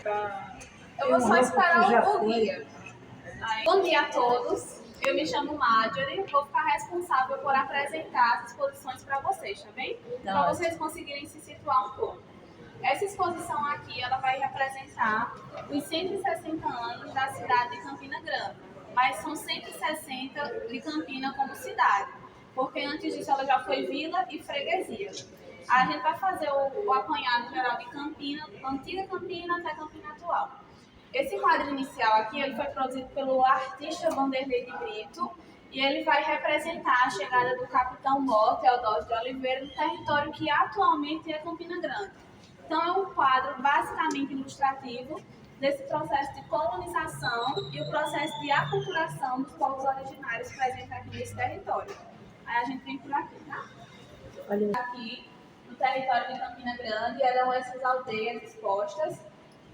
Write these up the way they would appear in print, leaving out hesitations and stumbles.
Eu vou só esperar o guia. Bom dia a todos. Eu me chamo Marjorie, vou ficar responsável por apresentar as exposições para vocês, tá bem? Para vocês conseguirem se situar um pouco. Essa exposição aqui, ela vai representar os 160 anos da cidade de Campina Grande, mas são 160 de Campina como cidade, porque antes disso ela já foi vila e freguesia. A gente vai fazer o apanhado geral de Campina, antiga Campina até Campina atual. Esse quadro inicial aqui, ele foi produzido pelo artista Vanderlei de Brito e ele vai representar a chegada do capitão Mó, Teodósio de Oliveira, no território que atualmente é Campina Grande. Então é um quadro basicamente ilustrativo desse processo de colonização e o processo de aculturação dos povos originários presentes aqui nesse território. Aí a gente vem por aqui, tá? Olha. Aqui no território de Campina Grande eram essas aldeias expostas.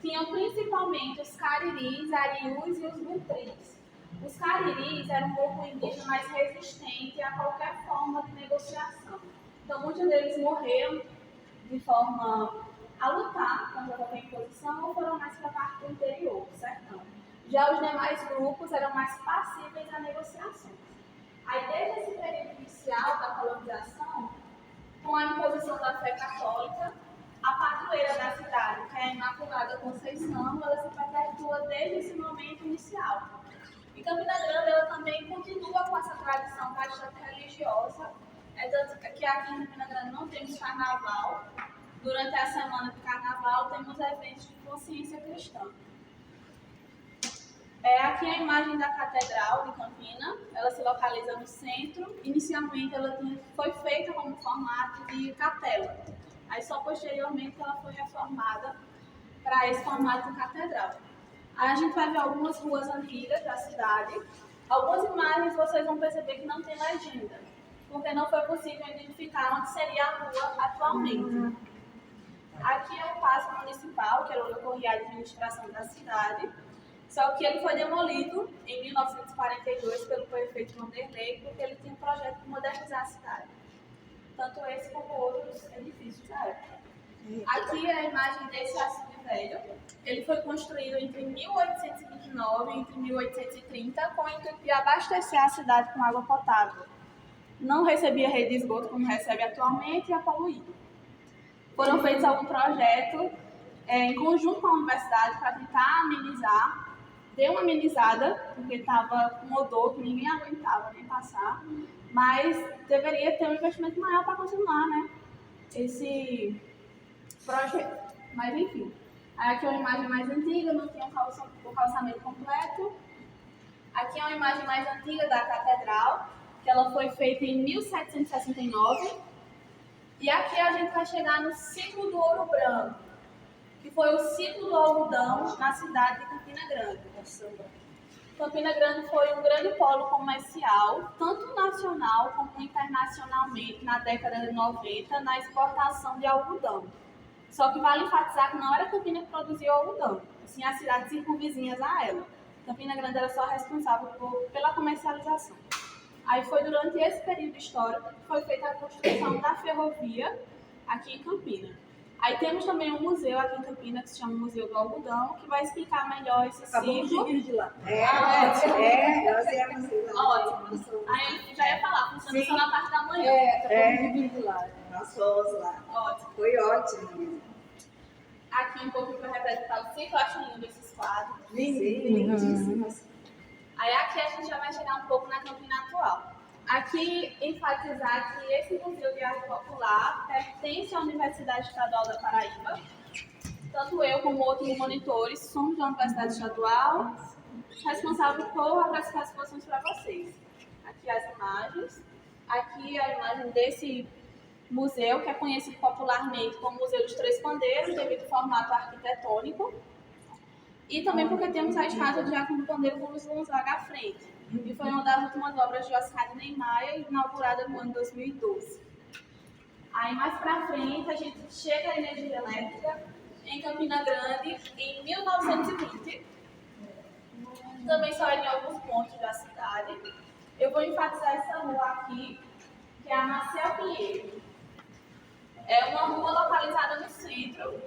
Tinham principalmente os cariris, arius e os butris. Os cariris eram um grupo indígena mais resistente a qualquer forma de negociação. Então, muitos deles morreram de forma a lutar contra qualquer imposição ou foram mais para a parte do interior, sertão. Já os demais grupos eram mais passíveis a negociações. Aí, desde esse período inicial da colonização, com a imposição da fé católica, a padroeira da cidade, que é a Imaculada Conceição, ela se perpetua desde esse momento inicial. E Campina Grande, ela também continua com essa tradição bastante religiosa, tanto que aqui em Campina Grande não temos carnaval. Durante a semana de carnaval, temos eventos de consciência cristã. Aqui a imagem da Catedral de Campina, ela se localiza no centro. Inicialmente, ela foi feita como formato de capela. Aí só posteriormente ela foi reformada para esse formato de catedral. Aí a gente vai ver algumas ruas antigas da cidade. Algumas imagens vocês vão perceber que não tem legenda, porque não foi possível identificar onde seria a rua atualmente. Aqui é o Paço Municipal, que era onde ocorria a administração da cidade, só que ele foi demolido em 1942 pelo prefeito Vanderlei, porque ele tinha um projeto de modernizar a cidade. Tanto esse como outros edifícios da época. Aqui é a imagem desse açude velho. Ele foi construído entre 1829 e entre 1830 com o intuito de abastecer a cidade com água potável. Não recebia rede de esgoto como recebe atualmente e é poluído. Foram feitos alguns projetos em conjunto com a universidade para tentar amenizar. Deu uma amenizada, porque estava com odor que ninguém aguentava nem passar. Mas deveria ter um investimento maior para continuar, né, esse projeto. Mas enfim, aqui é uma imagem mais antiga, não tinha o calçamento completo. Aqui é uma imagem mais antiga da catedral, que ela foi feita em 1769. E aqui a gente vai chegar no ciclo do ouro branco, que foi o ciclo do algodão na cidade de Campina Grande. Campina Grande foi um grande polo comercial, tanto nacional como internacionalmente, na década de 90, na exportação de algodão. Só que vale enfatizar que não era Campina que produzia o algodão, sim as cidades circunvizinhas a ela. Campina Grande era só responsável pela comercialização. Aí foi durante esse período histórico que foi feita a construção da ferrovia aqui em Campina. Aí temos também um museu aqui em Campina que se chama Museu do Algodão, que vai explicar melhor esse ciclo. De lá. Nós íamos lá. Ótimo. Aí já ia falar, funciona só na parte da manhã. De lá. Nós fomos lá. Ótimo. Foi ótimo. Aqui um pouco para representar o ciclo, acho lindo esses quadros. Lindíssimos. Aí aqui a gente já vai chegar um pouco na Campina atual. Aqui, enfatizar que esse Museu de Arte Popular pertence à Universidade Estadual da Paraíba. Tanto eu como outros monitores somos da Universidade Estadual, responsável por apresentar as exposições para vocês. Aqui as imagens. Aqui a imagem desse museu, que é conhecido popularmente como Museu dos Três Pandeiros, devido ao formato arquitetônico. E também porque temos a estátua de Giacomo Pandeiro com Luiz Gonzaga à frente. E foi uma das últimas obras de Oscar de Niemeyer, inaugurada no ano 2012. Aí mais pra frente a gente chega à energia elétrica em Campina Grande em 1920. Também só em alguns pontos da cidade. Eu vou enfatizar essa rua aqui, que é a Marcel Pinheiro. É uma rua localizada no centro,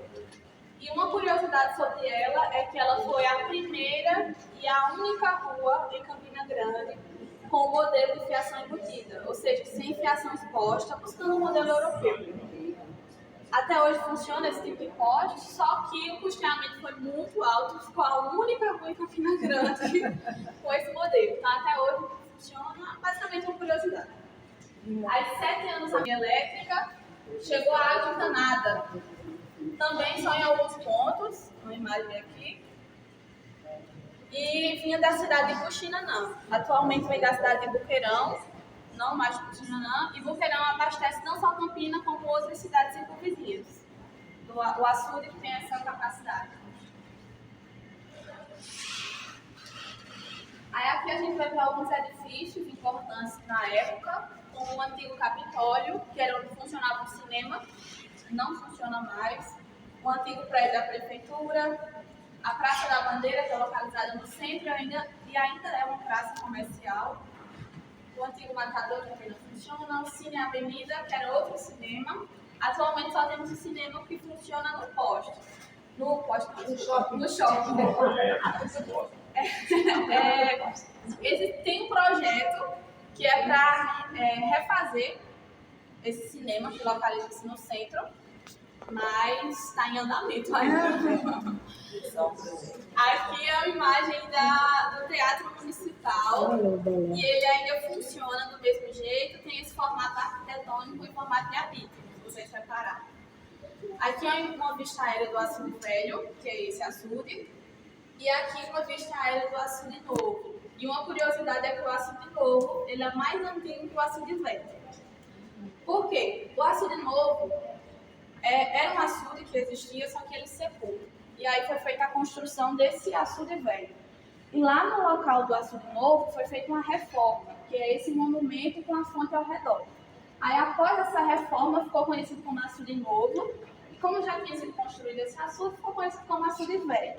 E uma curiosidade sobre ela é que ela foi a primeira e a única rua em Campina Grande com o modelo de fiação embutida, ou seja, sem fiação exposta, buscando um modelo europeu. Até hoje funciona esse tipo de poste, só que o custeamento foi muito alto, ficou a única rua em Campina Grande com esse modelo. Então, até hoje funciona, basicamente uma curiosidade. Há 7 anos a linha elétrica chegou a água encanada. Também só em alguns pontos, uma imagem aqui. E vinha da cidade de Puxinanã. Atualmente vem da cidade de Boqueirão, não mais de Puxinanã. E Boqueirão abastece não só Campina, como outras cidades circunvizinhas. O açude que tem essa capacidade. Aí aqui a gente vai ver alguns edifícios importantes na época, como o antigo Capitólio, que era onde funcionava o cinema, não funciona mais. O antigo prédio da prefeitura, a Praça da Bandeira, que é localizada no centro e ainda é uma praça comercial. O antigo Matador também não funciona. O Cine Avenida, que era outro cinema. Atualmente só temos o cinema que funciona no poste. No shopping. Tem um projeto que é para refazer esse cinema, que localiza-se no centro, mas está em andamento ainda. Aqui é a imagem do Teatro Municipal e ele ainda funciona do mesmo jeito, tem esse formato arquitetônico e formato de habito, se vocês repararem. Aqui é uma vista aérea do açude velho, que é esse açude, e aqui uma vista aérea do açude novo. E uma curiosidade é que o açude novo ele é mais antigo que o açude velho. Por quê? O açude novo era um açude que existia, só que ele secou. E aí foi feita a construção desse açude velho. E lá no local do açude novo foi feita uma reforma, que é esse monumento com a fonte ao redor. Aí após essa reforma ficou conhecido como açude novo, e como já tinha sido construído esse açude, ficou conhecido como açude velho.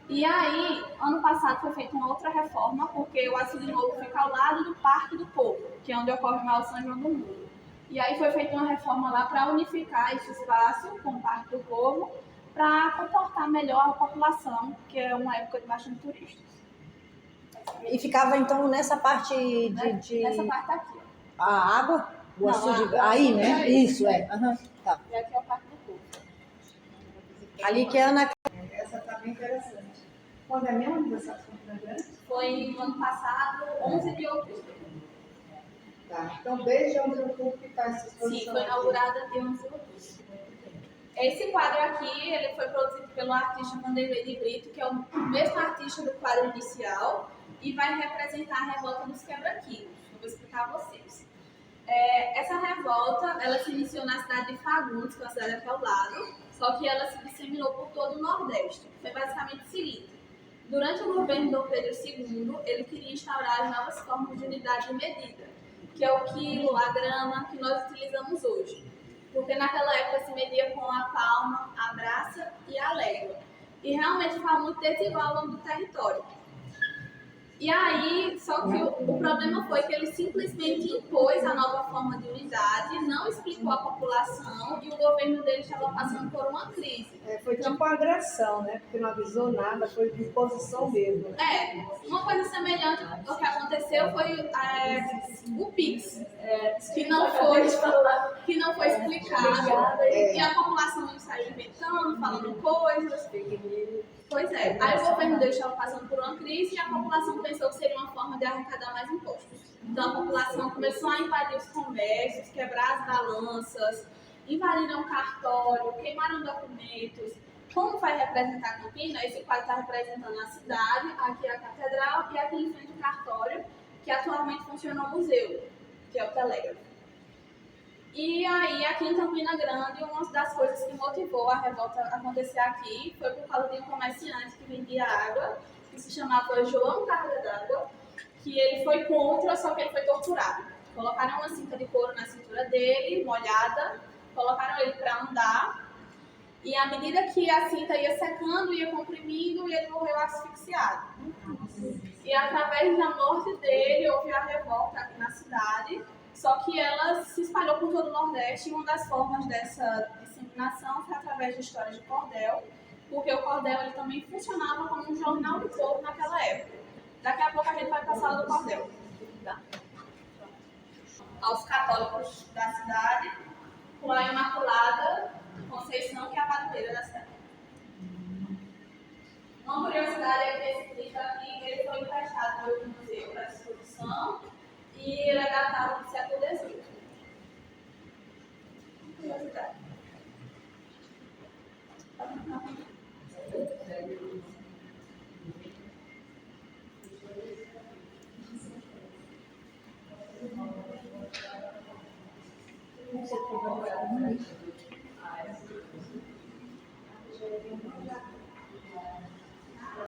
E aí, ano passado foi feita uma outra reforma, porque o açude novo fica ao lado do Parque do Povo, que é onde ocorre o maior São João do Mundo. E aí foi feita uma reforma lá para unificar esse espaço com o Parque do Povo, para comportar melhor a população, que é uma época de bastante turistas. E ficava então nessa parte Nessa parte aqui. A água? O açude. Aí, né? Isso, é. Uhum. Tá. E aqui é o Parque do Povo. Ali que é Ana. Essa tá bem interessante. Quando é mesmo aniversário de Campina Grande? Foi no ano passado, 11 de outubro. Tá. Então, desde 11 de outubro que está essa exposição? Sim, foi inaugurada de 11 de outubro. Esse quadro aqui, ele foi produzido pelo artista Vanderlei de Brito, que é o mesmo artista do quadro inicial, e vai representar a revolta dos quebra-quilos. Eu vou explicar a vocês. Essa revolta, ela se iniciou na cidade de Fagundes, que é uma cidade aqui ao lado, só que ela se disseminou por todo o Nordeste. Foi basicamente o seguinte: durante o governo Dom Pedro II, ele queria instaurar as novas formas de unidade de medida, que é o quilo, a grama, que nós utilizamos hoje. Porque naquela época se media com a palma, a braça e a légua. E realmente ficava muito desigual ao longo do território. E aí, só que o problema foi que ele simplesmente impôs a nova forma de unidade, não explicou à população e o governo dele estava passando por uma crise. Foi tipo uma agressão, né? Porque não avisou nada, foi de imposição mesmo. Uma coisa semelhante ao que aconteceu foi o PIX, que não foi explicado e a população saiu inventando, falando coisas. Pois é, aí o governo dele estava passando por uma crise e a população pensou que seria uma forma de arrecadar mais impostos. Então a população começou a invadir os comércios, quebrar as balanças, invadiram o cartório, queimaram documentos. Como vai representar Campina? Esse quadro está representando a cidade, aqui é a catedral e aqui em frente o cartório, que atualmente funciona o museu, que é o telégrafo. E aí, aqui em Campina Grande, uma das coisas que motivou a revolta a acontecer aqui foi por causa de um comerciante que vendia água, que se chamava João Carga d'Água, que ele foi contra, só que ele foi torturado. Colocaram uma cinta de couro na cintura dele, molhada, colocaram ele para andar, e à medida que a cinta ia secando, ia comprimindo, e ele morreu asfixiado. E através da morte dele, houve a revolta aqui na cidade. Só que ela se espalhou por todo o Nordeste e uma das formas dessa disseminação denominação foi através de história de cordel, porque o cordel ele também funcionava como um jornal do povo naquela época. Daqui a pouco a gente vai para a sala do cordel. Tá? Aos católicos da cidade, com a Imaculada Conceição, que é a padroeira da cidade. Uma curiosidade é que esse Cristo aqui ele foi emprestado do outro museu para essa exposição e ele é datado do século XVIII. Curiosidade.